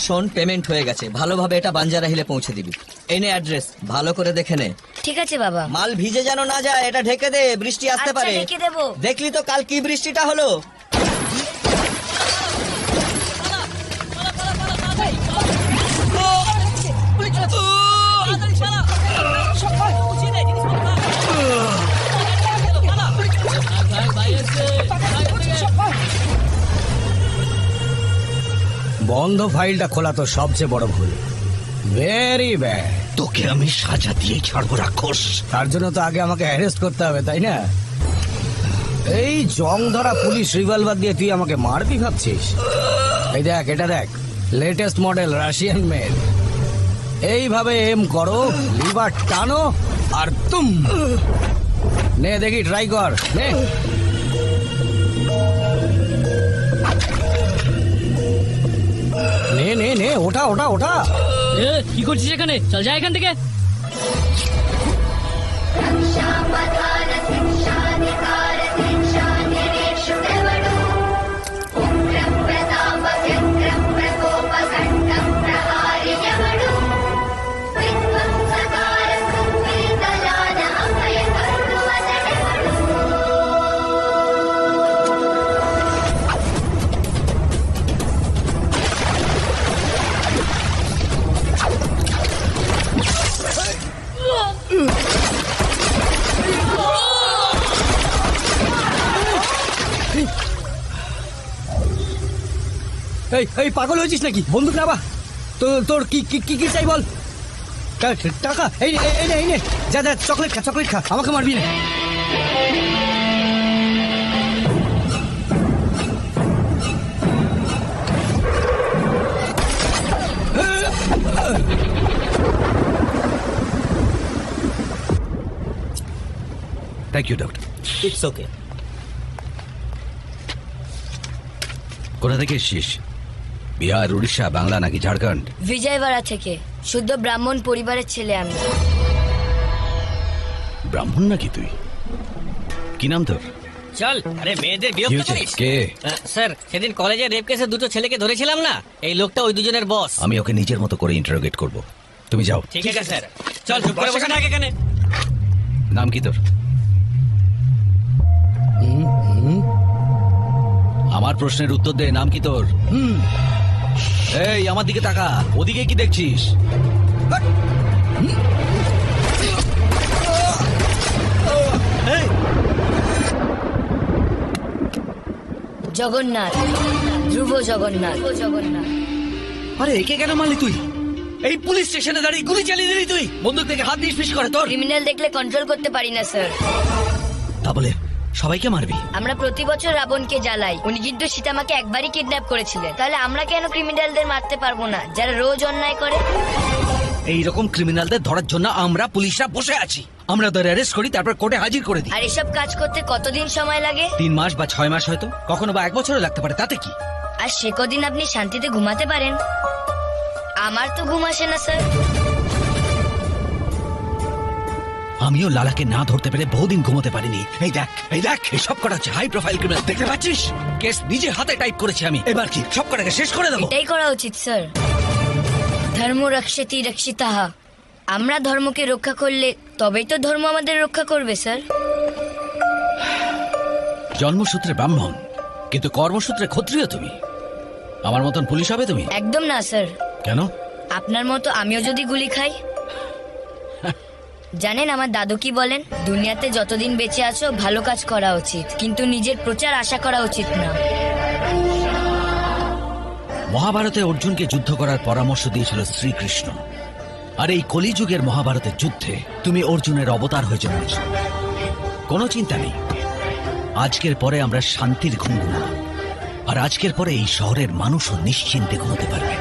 শোন, পেমেন্ট হয়ে গেছে, ভালোভাবে এটা বাঞ্জারা হিলে পৌঁছে দিবি। এই নে অ্যাড্রেস, ভালো করে দেখে নে। ঠিক আছে বাবা। মাল ভিজে যেন না যায়, এটা ঢেকে দে, বৃষ্টি আসতে আচ্ছা, পারে। ঢেকে দেবো। দেখলি তো কাল কি বৃষ্টিটা হলো। বন্ধ ফাইলটা খোলা তো সবচেয়ে বড় ভুল। Very bad. তোকে আমি সাজা দিয়ে ছাড়বো রাক্ষস। তার জন্য তো আগে আমাকে অ্যারেস্ট করতে হবে, তাই না? এই জং ধরা পুলিশ রিভলভার দিয়ে তুই আমাকে মারবি ভাবছিস? এই দেখ, এটা দেখ, লেটেস্ট মডেল রাশিয়ান মেড। এইভাবে এম করো, লিভার টানো আর তুম। নে দেখি, ট্রাই কর, নে। নে নে নে, ওঠা ওঠা ওঠা। কি করছিস এখানে? চল যা এখান থেকে। এই এই পাগল হয়েছিস নাকি? বন্দুক না বা তোর কি কি কি কি চাই বল। টাকা এই নে, এই নে, এই নে, যা যা, চকলেট খা, চকলেট খা, আমাকে মারবি না। Thank you doctor. It's okay. কোথা থেকে এসছিস? বিহার, উড়িষ্যা, বাংলা নাকি ঝাড়খণ্ড? বিজয়বাড়া থেকে, শুদ্ধ ব্রাহ্মণ পরিবারের ছেলে আমি। ব্রাহ্মণ নাকি তুই? কি নাম তোর? চল, আরে মেয়েদের কি বিরক্ত হয়েছে? করিস। কে? স্যার, সেদিন কলেজে রেপ কেসে দুটো ছেলেকে ধরেছিলাম না, এই লোকটা ওই দুজনের বস। আমি ওকে নিজের মতো করে ইন্টারোগেট করব। তুমি যাও। ঠিক আছে স্যার, চল চুপ করে বসে থাক এখানে। নাম কি তোর? আমার প্রশ্নের উত্তর দে, নাম কি তোর? এই আমার দিকে তাকা, ওদিকে কি দেখছিস? জগন্নাথ, ধ্রুব জগন্নাথ। জগন্নাথ। আরে একে কেন মারলি তুই? এই পুলিশ স্টেশনে দাঁড়িয়ে গুলি চালিয়ে দিলি তুই? বন্দুক থেকে হাত দিয়ে ফিস করে তোর? ক্রিমিনাল দেখলে কন্ট্রোল করতে পারি না স্যার। তা বলে সবাইকে মারবি? আমরা প্রতি বছর রাবণকে জ্বালাই। উনি কিন্তু সীতামাকে একবারই কিডন্যাপ করেছিলেন। তাহলে আমরা কেন ক্রিমিনালদের মারতে পারবো না, যারা রোজ অন্যায় করে? এইরকম ক্রিমিনালদের ধরার জন্য আমরা পুলিশরা বসে আছি। আমরা ওদের অ্যারেস্ট করি, তারপর কোর্টে হাজির করে দিই। আর এসব কাজ করতে কতদিন সময় লাগে? 3 মাস বা 6 মাস, হয়তো কখনো বা 1 বছরও লাগতে পারে, তাতে কি? আর সে কদিন আপনি শান্তিতে ঘুমাতে পারেন। আমার তো ঘুম আসে না স্যার। আমিও লালাকে না ধরতে পেরে বহুদিন ঘুমোতে পারিনি। এই দেখ, এই দেখ, এই সব কটা হচ্ছে হাই প্রোফাইল ক্রিমিনাল, দেখতে পাচ্ছিস? কেস নিজে হাতে টাইপ করেছি আমি। এবার কি সব কটাকে শেষ করে দেবো? এটাই করা উচিত স্যার। ধর্ম রক্ষতি রক্ষিতাহা। আমরা ধর্মকে রক্ষা করলে তবেই তো ধর্ম আমাদের রক্ষা করবে স্যার। জন্মসূত্রে ব্রাহ্মণ, কিন্তু কর্মসূত্রে ক্ষত্রিয় তুমি। আমার মতন পুলিশ হবে তুমি? একদম না স্যার। কেন? আপনার মতো আমিও যদি গুলি খাই। জানেন আমার দাদু কি বলেন? দুনিয়াতে যতদিন বেঁচে আছো ভালো কাজ করা উচিত, কিন্তু নিজের প্রচার আশা করা উচিত না। মহাভারতে অর্জুনকে যুদ্ধ করার পরামর্শ দিয়েছিল শ্রীকৃষ্ণ। আর এই কলিযুগের মহাভারতের যুদ্ধে তুমি অর্জুনের অবতার হয়ে জন্মেছ। কোনো চিন্তা নেই, আজকের পরে আমরা শান্তির ঘুম ঘুমাবো। আর আজকের পরে এই শহরের মানুষও নিশ্চিন্তে ঘুমোতে পারবে।